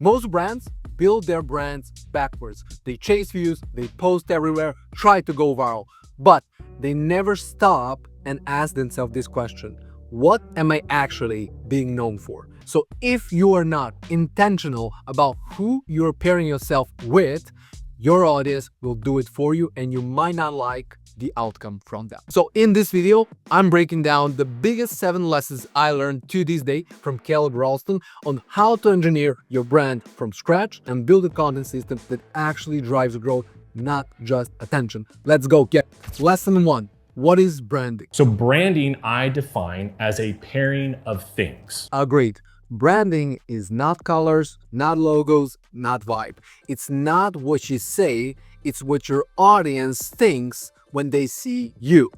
Most brands build their brands backwards. They chase views, they post everywhere, try to go viral, but they never stop and ask themselves this question: what am I actually being known for? So if you are not intentional about who you're pairing yourself with, your audience will do it for you and you might not like the outcome from that. So in this video, I'm breaking down the biggest 7 lessons I learned to this day from Caleb Ralston on how to engineer your brand from scratch and build a content system that actually drives growth, not just attention. Let's go. Lesson 1. What is branding? So branding, I define as a pairing of things. Agreed. Branding is not colors, not logos, not vibe. It's not what you say, it's what your audience thinks when they see you.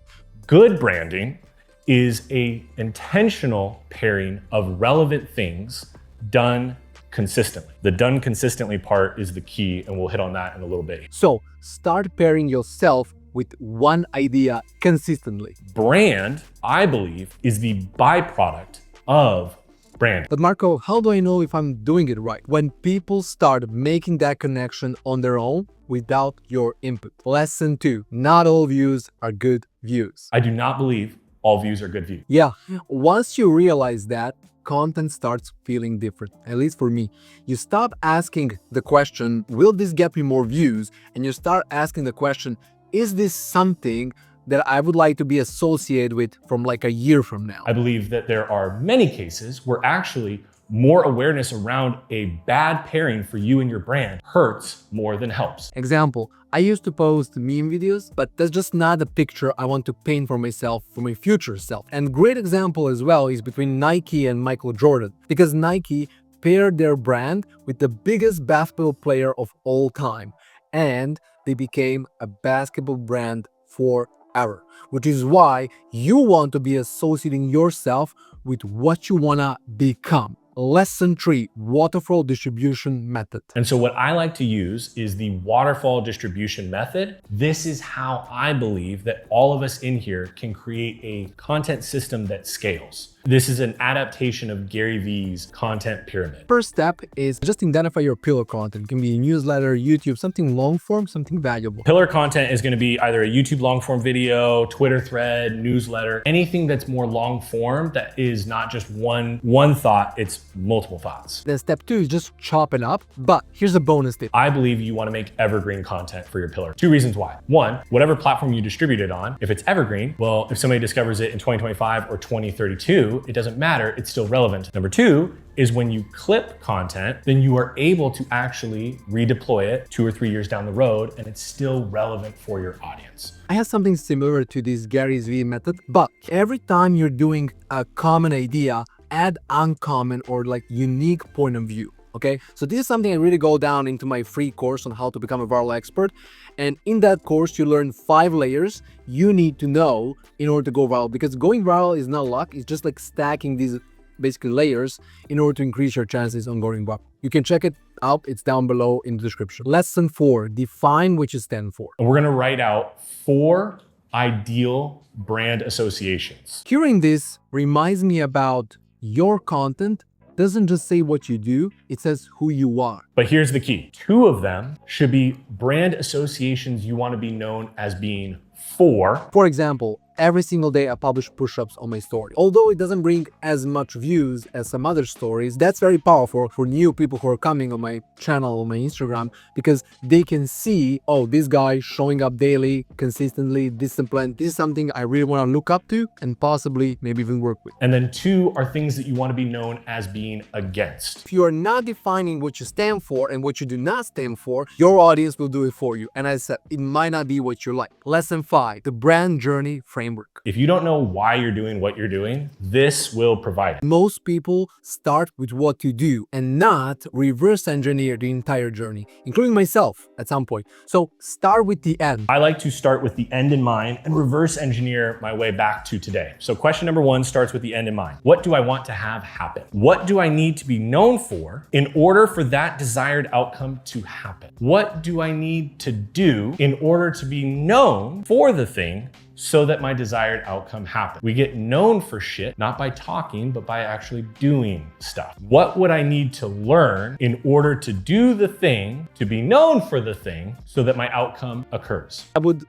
Good branding is an intentional pairing of relevant things done consistently. The done consistently part is the key, and we'll hit on that in a little bit. So start pairing yourself with one idea consistently. Brand, I believe, is the byproduct of brand. But Marco, how do I know if I'm doing it right? When people start making that connection on their own without your input. Lesson 2, not all views are good views. I do not believe all views are good views. Yeah, once you realize that, content starts feeling different, at least for me. You stop asking the question, will this get me more views? And you start asking the question, is this something that I would like to be associated with from like a year from now? I believe that there are many cases where actually more awareness around a bad pairing for you and your brand hurts more than helps. Example, I used to post meme videos, but that's just not the picture I want to paint for myself, for my future self. And great example as well is between Nike and Michael Jordan, because Nike paired their brand with the biggest basketball player of all time, and they became a basketball brand forever, which is why you want to be associating yourself with what you wanna become. Lesson 3, waterfall distribution method. And so what I like to use is the waterfall distribution method. This is how I believe that all of us in here can create a content system that scales. This is an adaptation of Gary Vee's content pyramid. First step is just identify your pillar content. It can be a newsletter, YouTube, something long form, something valuable. Pillar content is going to be either a YouTube long form video, Twitter thread, newsletter, anything that's more long form that is not just one thought, it's multiple thoughts. Then step 2 is just chop it up. But here's a bonus tip. I believe you want to make evergreen content for your pillar. 2 reasons why. 1, whatever platform you distribute it on, if it's evergreen, well, if somebody discovers it in 2025 or 2032, it doesn't matter, it's still relevant. Number 2 is when you clip content, then you are able to actually redeploy it 2 or 3 years down the road, and it's still relevant for your audience. I have something similar to this Gary's V method, but every time you're doing a common idea, add uncommon or like unique point of view. Okay, so this is something I really go down into my free course on how to become a viral expert. And in that course, you learn 5 layers you need to know in order to go viral, because going viral is not luck. It's just like stacking these basically layers in order to increase your chances on going viral. You can check it out. It's down below in the description. Lesson 4, define what you stand for. And we're going to write out 4 ideal brand associations. Hearing this reminds me about your content doesn't just say what you do, it says who you are. But here's the key. 2 of them should be brand associations you want to be known as being for. For example, every single day I publish push-ups on my story. Although it doesn't bring as much views as some other stories, that's very powerful for new people who are coming on my channel, on my Instagram, because they can see, oh, this guy showing up daily, consistently, disciplined. This is something I really want to look up to and possibly maybe even work with. And then 2 are things that you want to be known as being against. If you are not defining what you stand for and what you do not stand for, your audience will do it for you. And as I said, it might not be what you like. Lesson 5, the brand journey framework. If you don't know why you're doing what you're doing, this will provide it. Most people start with what to do and not reverse engineer the entire journey, including myself at some point. So start with the end. I like to start with the end in mind and reverse engineer my way back to today. So question number 1 starts with the end in mind. What do I want to have happen? What do I need to be known for in order for that desired outcome to happen? What do I need to do in order to be known for the thing so that my desired outcome happens. We get known for shit, not by talking, but by actually doing stuff. What would I need to learn in order to do the thing, to be known for the thing, so that my outcome occurs? I would,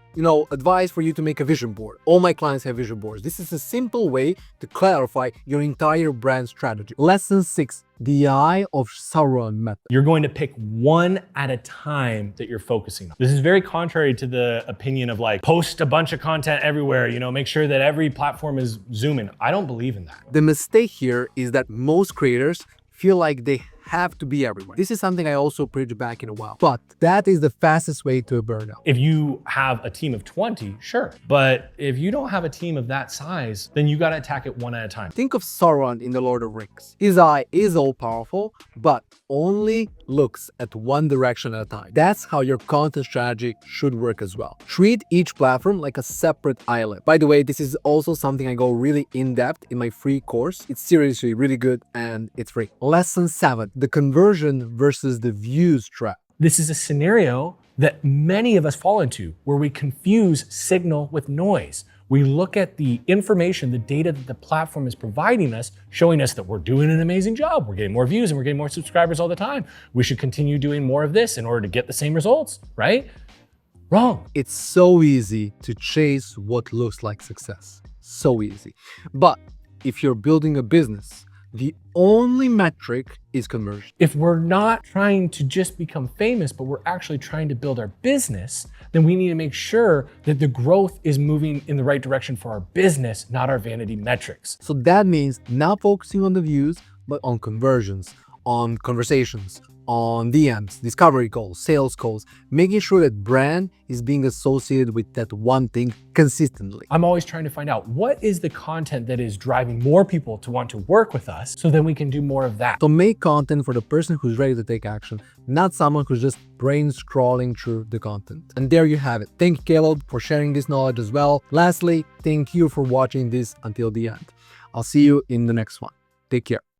advise for you to make a vision board. All my clients have vision boards. This is a simple way to clarify your entire brand strategy. Lesson 6, the Eye of Sauron method. You're going to pick one at a time that you're focusing on. This is very contrary to the opinion of like, post a bunch of content everywhere, make sure that every platform is zooming. I don't believe in that. The mistake here is that most creators feel like they have to be everywhere. This is something I also preach back in a while, but that is the fastest way to a burnout. If you have a team of 20, sure. But if you don't have a team of that size, then you got to attack it one at a time. Think of Sauron in The Lord of Rings. His eye is all powerful, but only looks at one direction at a time. That's how your content strategy should work as well. Treat each platform like a separate island. By the way, this is also something I go really in depth in my free course. It's seriously really good and it's free. Lesson 7, the conversion versus the views trap. This is a scenario that many of us fall into where we confuse signal with noise. We look at the information, the data that the platform is providing us, showing us that we're doing an amazing job. We're getting more views and we're getting more subscribers all the time. We should continue doing more of this in order to get the same results, right? Wrong. It's so easy to chase what looks like success. So easy. But if you're building a business, the only metric is conversion. If we're not trying to just become famous, but we're actually trying to build our business, then we need to make sure that the growth is moving in the right direction for our business, not our vanity metrics. So that means not focusing on the views, but on conversions, on conversations, on DMs, discovery calls, sales calls, making sure that brand is being associated with that one thing consistently. I'm always trying to find out what is the content that is driving more people to want to work with us so then we can do more of that. So make content for the person who's ready to take action, not someone who's just brain scrolling through the content. And there you have it. Thank you, Caleb, for sharing this knowledge as well. Lastly, thank you for watching this until the end. I'll see you in the next one. Take care.